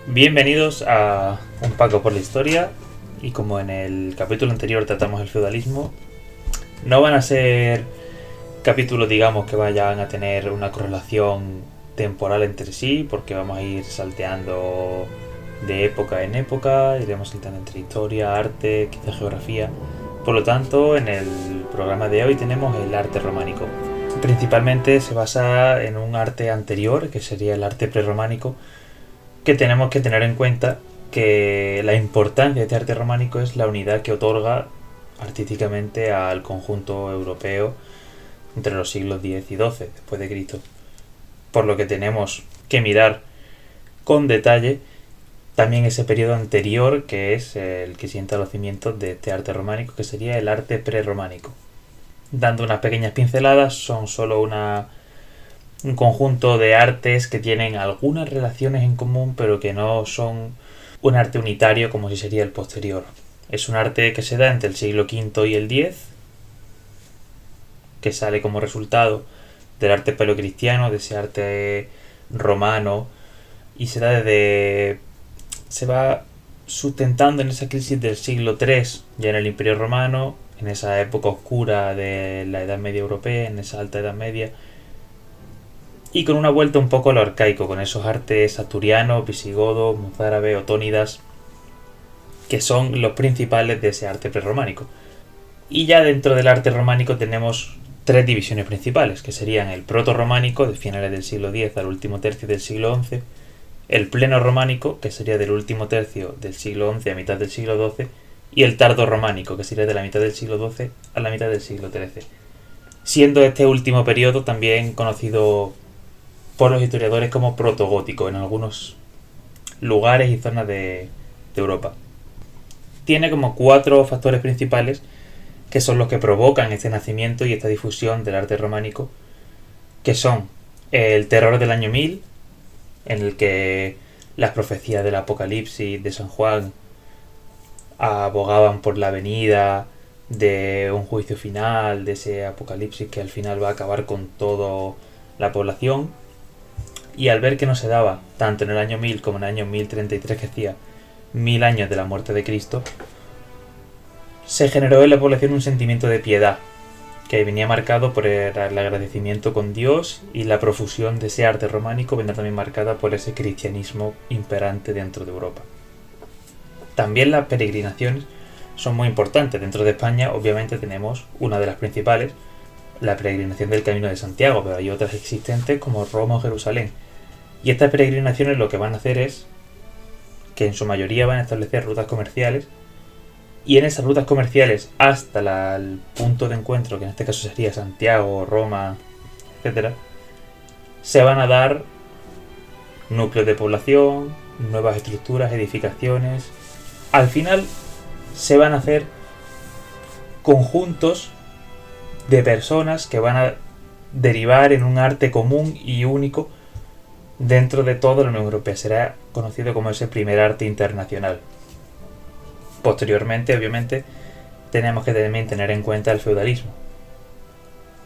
Bienvenidos a Un Paco por la Historia. Y como en el capítulo anterior tratamos el feudalismo, no van a ser capítulos, digamos, que vayan a tener una correlación temporal entre sí, porque vamos a ir salteando de época en época, iremos saltando entre historia, arte, quizá geografía. Por lo tanto, en el programa de hoy tenemos el arte románico. Principalmente se basa en un arte anterior, que sería el arte prerrománico, que tenemos que tener en cuenta que la importancia de este arte románico es la unidad que otorga artísticamente al conjunto europeo entre los siglos X y XII después de Cristo. Por lo que tenemos que mirar con detalle también ese periodo anterior, que es el que sienta los cimientos de este arte románico, que sería el arte prerrománico. Dando unas pequeñas pinceladas, son solo un conjunto de artes que tienen algunas relaciones en común, pero que no son un arte unitario como si sería el posterior. Es un arte que se da entre el siglo V y el X, que sale como resultado del arte paleocristiano, de ese arte romano, y se va sustentando en esa crisis del siglo III, ya en el Imperio Romano, en esa época oscura de la Edad Media europea, en esa Alta Edad Media, y con una vuelta un poco a lo arcaico, con esos artes asturianos, visigodos, mozárabes, otónidas, que son los principales de ese arte prerrománico. Y ya dentro del arte románico tenemos tres divisiones principales, que serían el proto-románico, de finales del siglo X al último tercio del siglo XI, el pleno-románico, que sería del último tercio del siglo XI a mitad del siglo XII, y el tardo-románico, que sería de la mitad del siglo XII a la mitad del siglo XIII. Siendo este último periodo también conocido por los historiadores como protogótico en algunos lugares y zonas de Europa. Tiene como cuatro factores principales que son los que provocan este nacimiento y esta difusión del arte románico, que son el terror del año 1000, en el que las profecías del Apocalipsis de San Juan abogaban por la venida de un juicio final, de ese Apocalipsis que al final va a acabar con toda la población. Y al ver que no se daba, tanto en el año 1000 como en el año 1033, que hacía 1000 años de la muerte de Cristo, se generó en la población un sentimiento de piedad, que venía marcado por el agradecimiento con Dios, y la profusión de ese arte románico vendrá también marcada por ese cristianismo imperante dentro de Europa. También las peregrinaciones son muy importantes. Dentro de España, obviamente, tenemos una de las principales, la peregrinación del Camino de Santiago, pero hay otras existentes como Roma o Jerusalén. Y estas peregrinaciones lo que van a hacer es que en su mayoría van a establecer rutas comerciales, y en esas rutas comerciales hasta el punto de encuentro, que en este caso sería Santiago, Roma, etc., se van a dar núcleos de población, nuevas estructuras, edificaciones. Al final se van a hacer conjuntos de personas que van a derivar en un arte común y único dentro de toda la Unión Europea. Será conocido como ese primer arte internacional. Posteriormente, obviamente, tenemos que también tener en cuenta el feudalismo.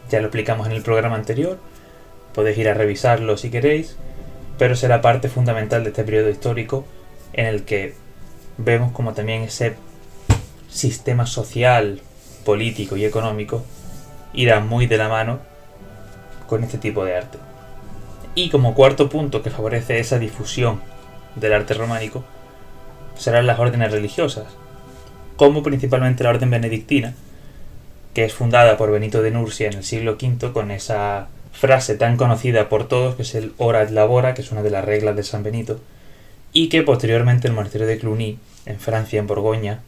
Ya lo explicamos en el programa anterior, podéis ir a revisarlo si queréis, pero será parte fundamental de este periodo histórico en el que vemos como también ese sistema social, político y económico irá muy de la mano con este tipo de arte. Y como cuarto punto que favorece esa difusión del arte románico serán las órdenes religiosas, como principalmente la orden benedictina, que es fundada por Benito de Nursia en el siglo V con esa frase tan conocida por todos que es el Ora et Labora, que es una de las reglas de San Benito, y que posteriormente el monasterio de Cluny, en Francia, en Borgoña,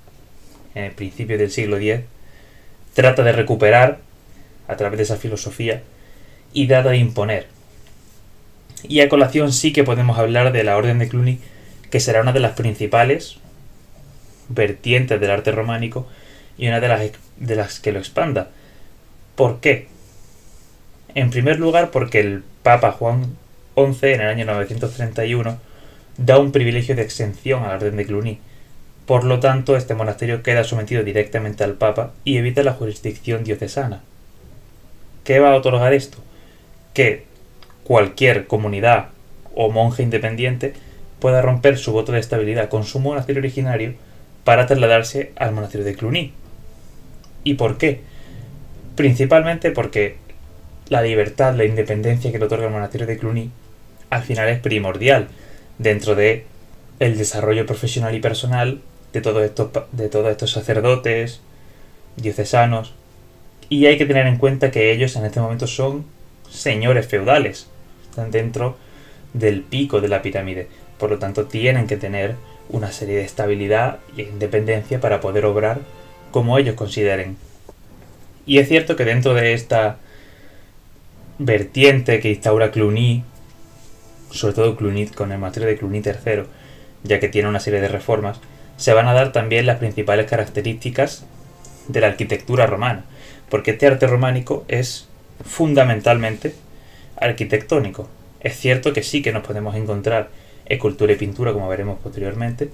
en el principio del siglo X, trata de recuperar a través de esa filosofía y trata de imponer. Y a colación sí que podemos hablar de la orden de Cluny, que será una de las principales vertientes del arte románico y una de las que lo expanda. ¿Por qué? En primer lugar, porque el Papa Juan XI en el año 931 da un privilegio de exención a la orden de Cluny. Por lo tanto, este monasterio queda sometido directamente al Papa y evita la jurisdicción diocesana. ¿Qué va a otorgar esto? Que cualquier comunidad o monje independiente pueda romper su voto de estabilidad con su monasterio originario para trasladarse al monasterio de Cluny. ¿Y por qué? Principalmente porque la libertad, la independencia que le otorga el monasterio de Cluny al final es primordial dentro de el desarrollo profesional y personal de todos estos sacerdotes diocesanos, y hay que tener en cuenta que ellos en este momento son señores feudales, están dentro del pico de la pirámide, por lo tanto tienen que tener una serie de estabilidad e independencia para poder obrar como ellos consideren. Y es cierto que dentro de esta vertiente que instaura Cluny, sobre todo Cluny con el monasterio de Cluny III, ya que tiene una serie de reformas, se van a dar también las principales características de la arquitectura romana, porque este arte románico es fundamentalmente arquitectónico. Es cierto que sí que nos podemos encontrar escultura y pintura, como veremos posteriormente,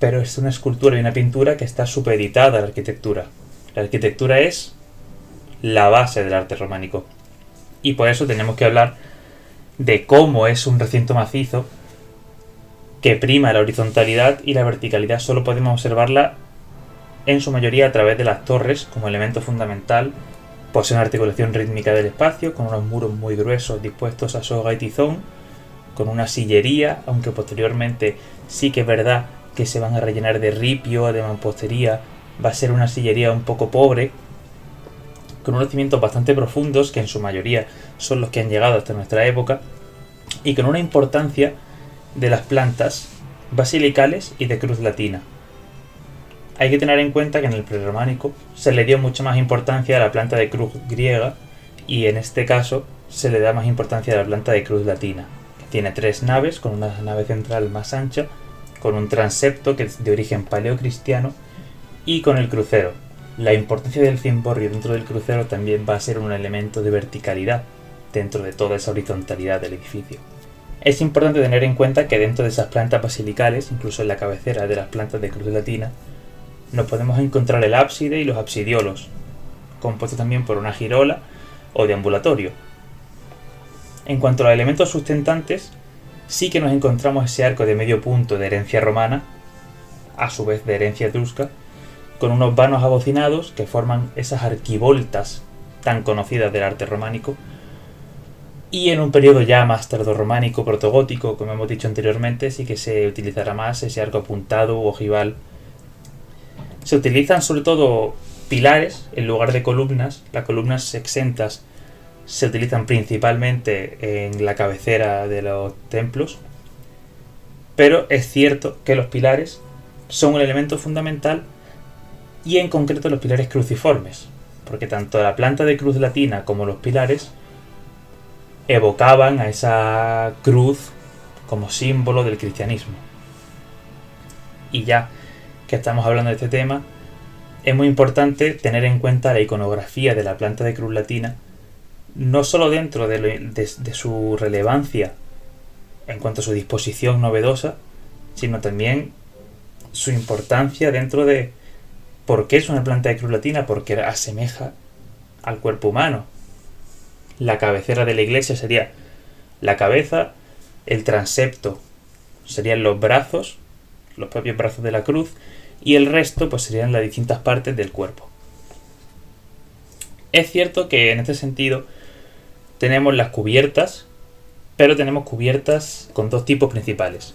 pero es una escultura y una pintura que está supeditada a la arquitectura. La arquitectura es la base del arte románico, y por eso tenemos que hablar de cómo es un recinto macizo que prima la horizontalidad, y la verticalidad solo podemos observarla en su mayoría a través de las torres como elemento fundamental. Posee una articulación rítmica del espacio, con unos muros muy gruesos dispuestos a soga y tizón, con una sillería, aunque posteriormente sí que es verdad que se van a rellenar de ripio, de mampostería, va a ser una sillería un poco pobre, con unos cimientos bastante profundos, que en su mayoría son los que han llegado hasta nuestra época, y con una importancia de las plantas basilicales y de cruz latina. Hay que tener en cuenta que en el prerrománico se le dio mucha más importancia a la planta de cruz griega, y en este caso se le da más importancia a la planta de cruz latina, que tiene 3 naves, con una nave central más ancha, con un transepto que es de origen paleocristiano, y con el crucero. La importancia del cimborrio dentro del crucero también va a ser un elemento de verticalidad dentro de toda esa horizontalidad del edificio. Es importante tener en cuenta que dentro de esas plantas basilicales, incluso en la cabecera de las plantas de cruz latina, nos podemos encontrar el ábside y los absidiolos, compuestos también por una girola o deambulatorio. En cuanto a los elementos sustentantes, sí que nos encontramos ese arco de medio punto de herencia romana, a su vez de herencia etrusca, con unos vanos abocinados que forman esas arquivoltas tan conocidas del arte románico, y en un periodo ya más tardorrománico, protogótico, como hemos dicho anteriormente, sí que se utilizará más ese arco apuntado u ojival. Se utilizan sobre todo pilares en lugar de columnas. Las columnas exentas se utilizan principalmente en la cabecera de los templos, pero es cierto que los pilares son un elemento fundamental, y en concreto los pilares cruciformes, porque tanto la planta de cruz latina como los pilares evocaban a esa cruz como símbolo del cristianismo. Y ya que estamos hablando de este tema, es muy importante tener en cuenta la iconografía de la planta de cruz latina, no solo dentro de su relevancia en cuanto a su disposición novedosa, sino también su importancia dentro de por qué es una planta de cruz latina, porque asemeja al cuerpo humano. La cabecera de la iglesia sería la cabeza, el transepto serían los brazos, los propios brazos de la cruz, y el resto pues serían las distintas partes del cuerpo. Es cierto que en este sentido tenemos las cubiertas, pero tenemos cubiertas con 2 tipos principales.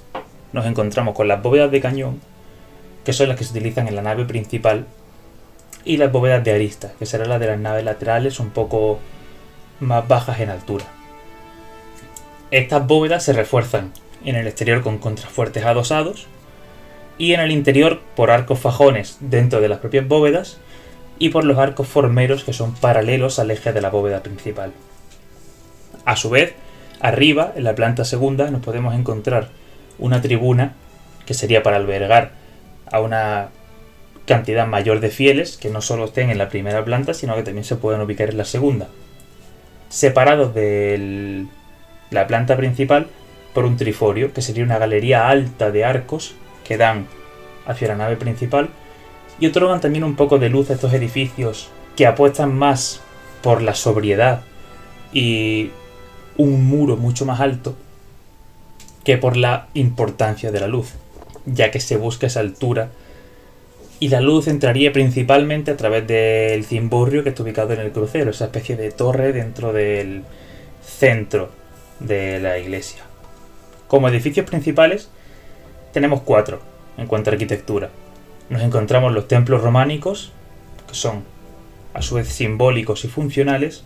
Nos encontramos con las bóvedas de cañón, que son las que se utilizan en la nave principal, y las bóvedas de arista, que serán las de las naves laterales un poco más bajas en altura. Estas bóvedas se refuerzan en el exterior con contrafuertes adosados, y en el interior por arcos fajones dentro de las propias bóvedas y por los arcos formeros que son paralelos al eje de la bóveda principal. A su vez, arriba, en la planta segunda, nos podemos encontrar una tribuna que sería para albergar a una cantidad mayor de fieles que no solo estén en la primera planta, sino que también se pueden ubicar en la segunda, separados de la planta principal por un triforio, que sería una galería alta de arcos que dan hacia la nave principal y otorgan también un poco de luz a estos edificios que apuestan más por la sobriedad y un muro mucho más alto, que por la importancia de la luz, ya que se busca esa altura y la luz entraría principalmente a través del cimborrio que está ubicado en el crucero, esa especie de torre dentro del centro de la iglesia. Como edificios principales tenemos 4 en cuanto a arquitectura. Nos encontramos los templos románicos, que son a su vez simbólicos y funcionales,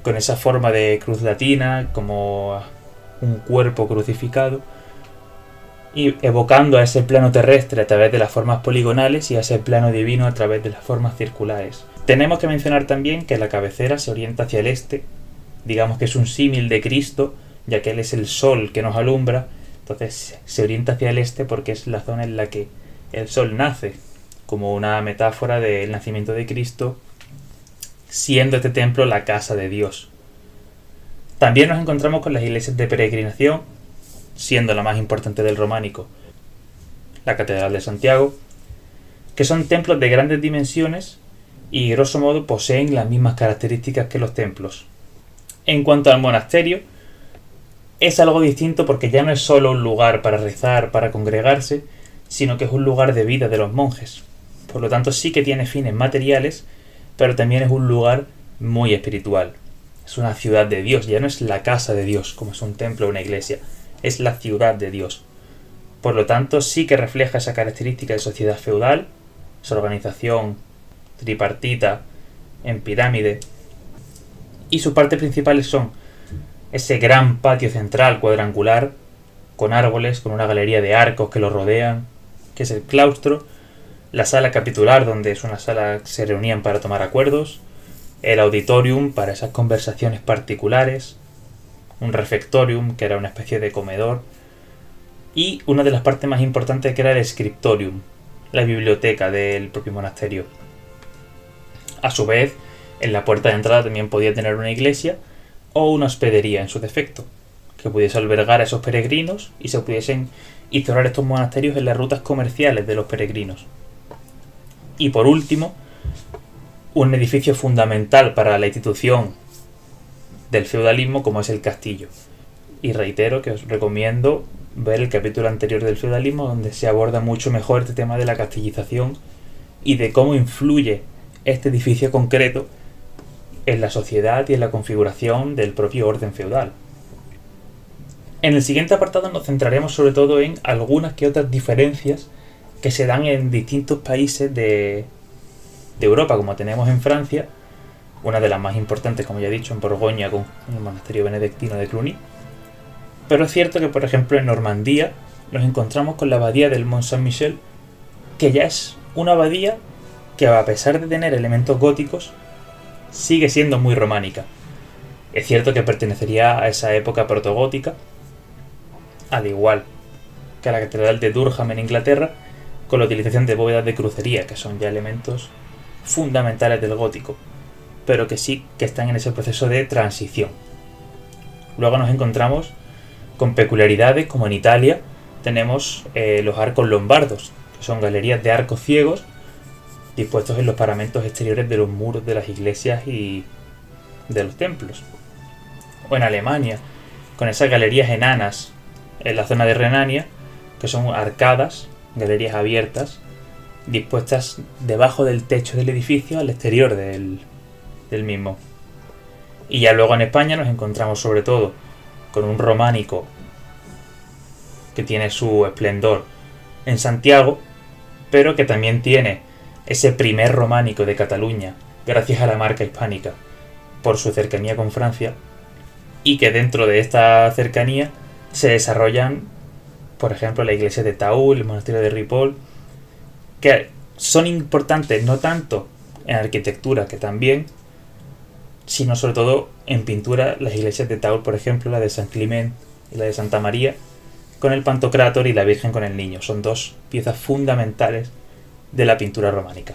con esa forma de cruz latina, como un cuerpo crucificado, y evocando a ese plano terrestre a través de las formas poligonales y a ese plano divino a través de las formas circulares. Tenemos que mencionar también que la cabecera se orienta hacia el este, digamos que es un símil de Cristo, ya que Él es el sol que nos alumbra, entonces se orienta hacia el este porque es la zona en la que el sol nace, como una metáfora del nacimiento de Cristo, siendo este templo la casa de Dios. También nos encontramos con las iglesias de peregrinación, siendo la más importante del románico la Catedral de Santiago, que son templos de grandes dimensiones y grosso modo poseen las mismas características que los templos. En cuanto al monasterio, es algo distinto porque ya no es solo un lugar para rezar, para congregarse, sino que es un lugar de vida de los monjes. Por lo tanto sí que tiene fines materiales, pero también es un lugar muy espiritual. Es una ciudad de Dios, ya no es la casa de Dios como es un templo o una iglesia, es la ciudad de Dios. Por lo tanto sí que refleja esa característica de sociedad feudal, esa organización tripartita en pirámide, y sus partes principales son ese gran patio central cuadrangular con árboles, con una galería de arcos que lo rodean, que es el claustro, la sala capitular, donde es una sala que se reunían para tomar acuerdos, el auditorium para esas conversaciones particulares, un refectorium que era una especie de comedor, y una de las partes más importantes que era el scriptorium, la biblioteca del propio monasterio. A su vez, en la puerta de entrada también podía tener una iglesia o una hospedería en su defecto, que pudiese albergar a esos peregrinos y se pudiesen instaurar estos monasterios en las rutas comerciales de los peregrinos. Y por último, un edificio fundamental para la institución del feudalismo como es el castillo. Y reitero que os recomiendo ver el capítulo anterior del feudalismo, donde se aborda mucho mejor este tema de la castillización y de cómo influye este edificio concreto en la sociedad y en la configuración del propio orden feudal. En el siguiente apartado nos centraremos sobre todo en algunas que otras diferencias que se dan en distintos países de Europa, como tenemos en Francia, una de las más importantes, como ya he dicho, en Borgoña con el monasterio benedictino de Cluny. Pero es cierto que, por ejemplo, en Normandía nos encontramos con la abadía del Mont Saint-Michel, que ya es una abadía que, a pesar de tener elementos góticos, sigue siendo muy románica. Es cierto que pertenecería a esa época protogótica, al igual que a la Catedral de Durham en Inglaterra, con la utilización de bóvedas de crucería, que son ya elementos fundamentales del gótico, pero que sí que están en ese proceso de transición. Luego nos encontramos con peculiaridades como en Italia tenemos los arcos lombardos, que son galerías de arcos ciegos dispuestos en los paramentos exteriores de los muros de las iglesias y de los templos. O en Alemania, con esas galerías enanas en la zona de Renania, que son arcadas, galerías abiertas, dispuestas debajo del techo del edificio al exterior del mismo. Y ya luego en España nos encontramos sobre todo con un románico que tiene su esplendor en Santiago, pero que también tiene ese primer románico de Cataluña, gracias a la marca hispánica, por su cercanía con Francia, y que dentro de esta cercanía se desarrollan, por ejemplo, la iglesia de Taúl, el monasterio de Ripoll, que son importantes no tanto en arquitectura, que también, sino sobre todo en pintura, las iglesias de Taúl, por ejemplo, la de San Clement y la de Santa María, con el Pantocrátor y la Virgen con el Niño. Son dos piezas fundamentales de la pintura románica.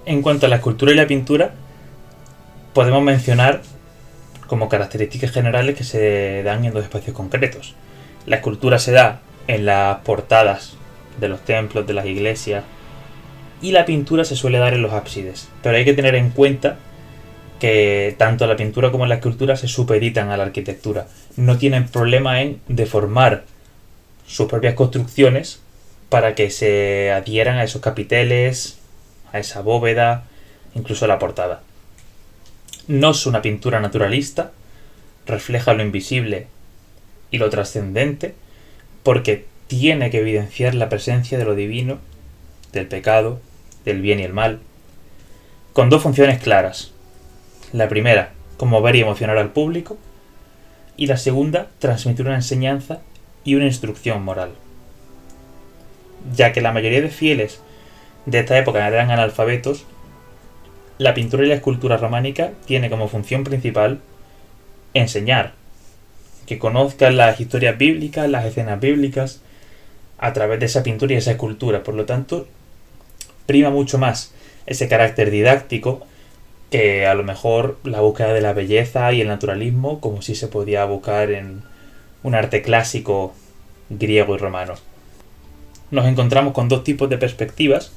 En cuanto a la escultura y la pintura, podemos mencionar como características generales que se dan en dos espacios concretos. La escultura se da en las portadas de los templos, de las iglesias, y la pintura se suele dar en los ábsides. Pero hay que tener en cuenta que tanto la pintura como la escultura se supeditan a la arquitectura. No tienen problema en deformar sus propias construcciones para que se adhieran a esos capiteles, a esa bóveda, incluso a la portada. No es una pintura naturalista, refleja lo invisible y lo trascendente, porque tiene que evidenciar la presencia de lo divino, del pecado, del bien y el mal, con dos funciones claras. La primera, conmover y emocionar al público, y la segunda, transmitir una enseñanza y una instrucción moral. Ya que la mayoría de fieles de esta época eran analfabetos, la pintura y la escultura románica tiene como función principal enseñar, que conozcan las historias bíblicas, las escenas bíblicas, a través de esa pintura y esa escultura. Por lo tanto, prima mucho más ese carácter didáctico que a lo mejor la búsqueda de la belleza y el naturalismo, como si se podía buscar en un arte clásico griego y romano. Nos encontramos con dos tipos de perspectivas.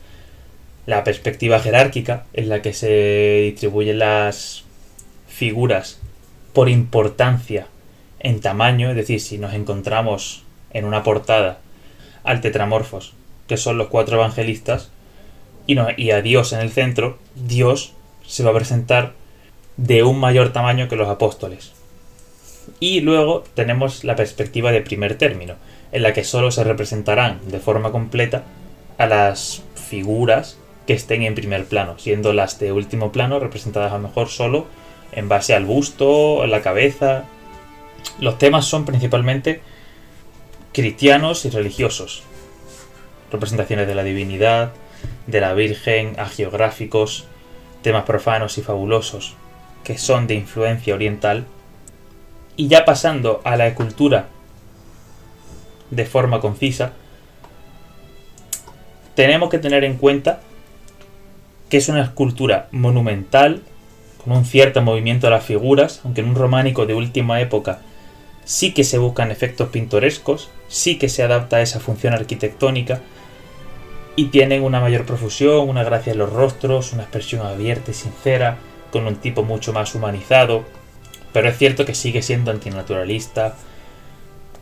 La perspectiva jerárquica, en la que se distribuyen las figuras por importancia en tamaño, es decir, si nos encontramos en una portada al tetramorfos, que son los 4 evangelistas, y a Dios en el centro, Dios se va a presentar de un mayor tamaño que los apóstoles. Y luego tenemos la perspectiva de primer término, en la que solo se representarán de forma completa a las figuras que estén en primer plano, siendo las de último plano representadas a lo mejor solo en base al busto, en la cabeza. Los temas son principalmente cristianos y religiosos. Representaciones de la divinidad, de la Virgen, hagiográficos, temas profanos y fabulosos, que son de influencia oriental. Y ya pasando a la escultura de forma concisa, tenemos que tener en cuenta que es una escultura monumental, con un cierto movimiento de las figuras, aunque en un románico de última época sí que se buscan efectos pintorescos, sí que se adapta a esa función arquitectónica, y tienen una mayor profusión, una gracia en los rostros, una expresión abierta y sincera, con un tipo mucho más humanizado, pero es cierto que sigue siendo antinaturalista,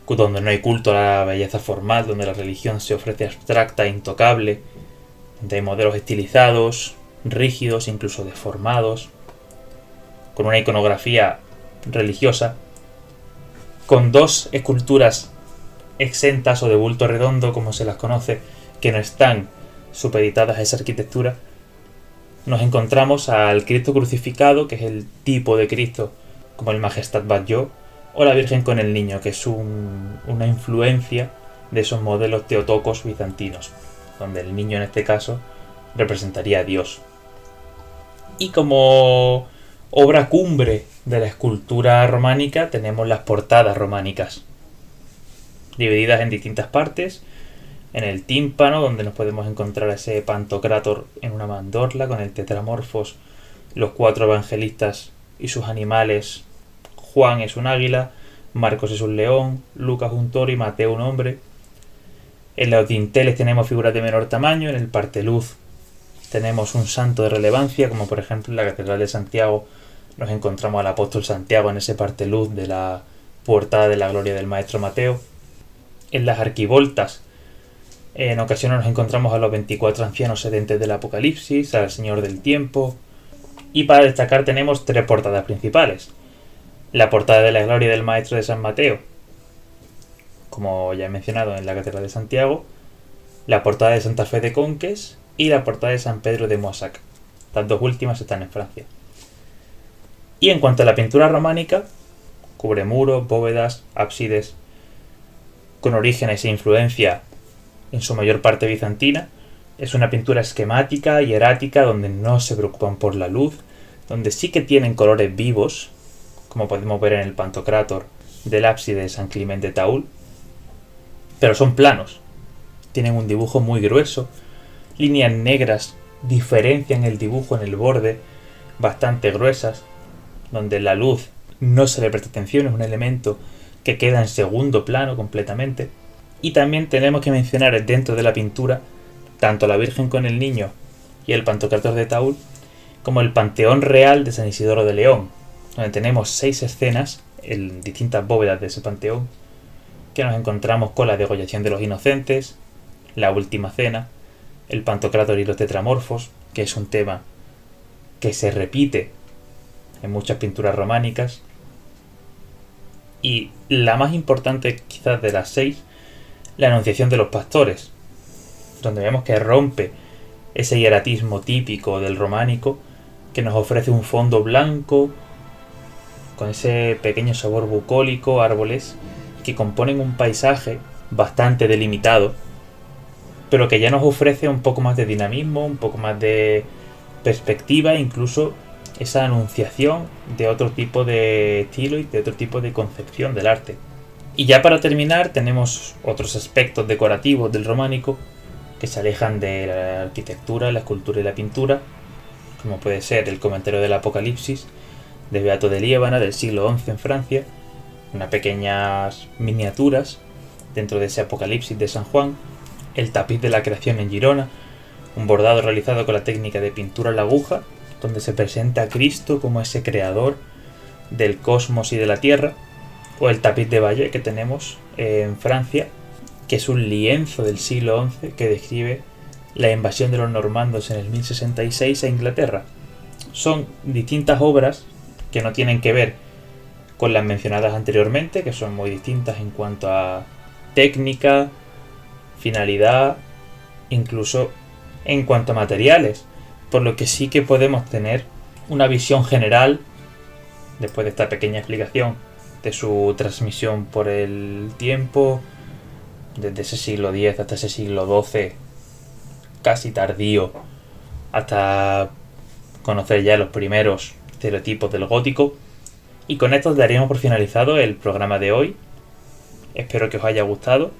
donde no hay culto a la belleza formal, donde la religión se ofrece abstracta e intocable, donde hay modelos estilizados, rígidos, incluso deformados, con una iconografía religiosa, con 2 esculturas exentas o de bulto redondo, como se las conoce, que no están supeditadas a esa arquitectura. Nos encontramos al Cristo crucificado, que es el tipo de Cristo como el Majestat Batlló, o la Virgen con el Niño, que es una influencia de esos modelos teotocos bizantinos, donde el niño en este caso representaría a Dios. Y como obra cumbre de la escultura románica tenemos las portadas románicas, divididas en distintas partes. En el tímpano, donde nos podemos encontrar ese Pantocrátor en una mandorla, con el tetramorfos, los 4 evangelistas y sus animales. Juan es un águila, Marcos es un león, Lucas un toro y Mateo un hombre. En los dinteles tenemos figuras de menor tamaño. En el parteluz tenemos un santo de relevancia, como por ejemplo en la Catedral de Santiago nos encontramos al apóstol Santiago en ese parteluz de la portada de la gloria del maestro Mateo. En las arquivoltas en ocasiones nos encontramos a los 24 ancianos sedentes del Apocalipsis, al Señor del Tiempo. Y para destacar tenemos 3 portadas principales. La portada de la gloria del Maestro de San Mateo, como ya he mencionado en la Catedral de Santiago, la portada de Santa Fe de Conques y la portada de San Pedro de Moissac. Las 2 últimas están en Francia. Y en cuanto a la pintura románica, cubre muros, bóvedas, ábsides, con orígenes e influencia en su mayor parte bizantina. Es una pintura esquemática y erática, donde no se preocupan por la luz, donde sí que tienen colores vivos, como podemos ver en el Pantocrátor del ábside de San Clemente de Taúl, pero son planos, tienen un dibujo muy grueso, líneas negras diferencian el dibujo en el borde, bastante gruesas, donde la luz no se le presta atención, es un elemento que queda en segundo plano completamente. Y también tenemos que mencionar dentro de la pintura tanto la Virgen con el Niño y el Pantocrátor de Taúl, como el Panteón Real de San Isidoro de León, donde tenemos 6 escenas en distintas bóvedas de ese panteón, que nos encontramos con la degollación de los inocentes, la última cena, el Pantocrátor y los tetramorfos, que es un tema que se repite en muchas pinturas románicas, y la más importante quizás de las 6, la Anunciación de los Pastores, donde vemos que rompe ese hieratismo típico del románico, que nos ofrece un fondo blanco con ese pequeño sabor bucólico, árboles que componen un paisaje bastante delimitado, pero que ya nos ofrece un poco más de dinamismo, un poco más de perspectiva, incluso esa anunciación de otro tipo de estilo y de otro tipo de concepción del arte. Y ya para terminar tenemos otros aspectos decorativos del románico que se alejan de la arquitectura, la escultura y la pintura, como puede ser el comentario del Apocalipsis de Beato de Liébana del siglo XI en Francia, unas pequeñas miniaturas dentro de ese Apocalipsis de San Juan, el tapiz de la creación en Girona, un bordado realizado con la técnica de pintura a la aguja, donde se presenta a Cristo como ese creador del cosmos y de la tierra, o el tapiz de Bayeux que tenemos en Francia, que es un lienzo del siglo XI que describe la invasión de los normandos en el 1066 a Inglaterra. Son distintas obras que no tienen que ver con las mencionadas anteriormente, que son muy distintas en cuanto a técnica, finalidad, incluso en cuanto a materiales, por lo que sí que podemos tener una visión general, después de esta pequeña explicación, de su transmisión por el tiempo, desde ese siglo X hasta ese siglo XII, casi tardío, hasta conocer ya los primeros estereotipos del gótico. Y con esto daríamos por finalizado el programa de hoy. Espero que os haya gustado.